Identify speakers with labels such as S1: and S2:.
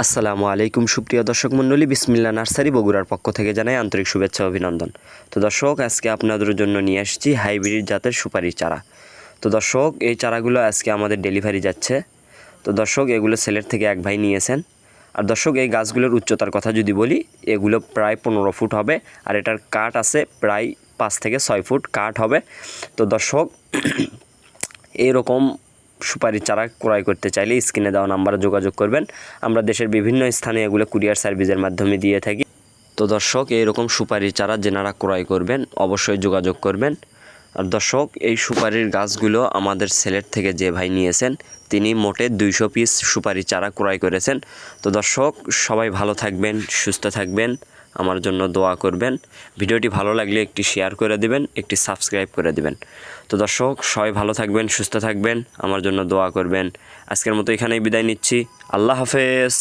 S1: আসসালামু আলাইকুম সুপ্রিয় দর্শক মণ্ডলী, বিসমিল্লাহ নার্সারি বগুড়ার পক্ষ থেকে জানাই আন্তরিক শুভেচ্ছা ও অভিনন্দন। তো দর্শক, আজকে আপনাদের জন্য নিয়ে আসছি হাইব্রিড জাতের সুপারির চারা। তো দর্শক, এই চারাগুলো আজকে আমাদের ডেলিভারি যাচ্ছে। তো দর্শক, এগুলো সেলের থেকে এক ভাই নিয়েছেন। আর দর্শক, এই গাছগুলোর উচ্চতার কথা যদি বলি, এগুলো প্রায় 15 ফুট হবে। আর এটার কাঠ আছে প্রায় 5 থেকে 6 ফুট কাঠ হবে। তো দর্শক, এইরকম সুপারির চারা ক্রয় করতে চাইলে স্ক্রিনে দেওয়া নাম্বারে যোগাযোগ করবেন। আমরা দেশের বিভিন্ন স্থানে এগুলো কুরিয়ার সার্ভিসের মাধ্যমে দিয়ে থাকি। তো দর্শক, এইরকম সুপারির চারা যেনারা ক্রয় করবেন অবশ্যই যোগাযোগ করবেন। আর দর্শক, এই সুপারির গাছগুলো আমাদের সেলের থেকে যে ভাই নিয়েছেন তিনি মোটে 200 পিস সুপারি চারা ক্রয় করেছেন। তো দর্শক, সবাই ভালো থাকবেন, সুস্থ থাকবেন, আমার জন্য দোয়া করবেন। ভিডিওটি ভালো লাগলে একটি শেয়ার করে দিবেন, একটি সাবস্ক্রাইব করে দিবেন। তো দর্শক, সবাই ভালো থাকবেন, সুস্থ থাকবেন, আমার জন্য দোয়া করবেন। আজকের মতো এখানেই বিদায় নিচ্ছি। আল্লাহ হাফেজ।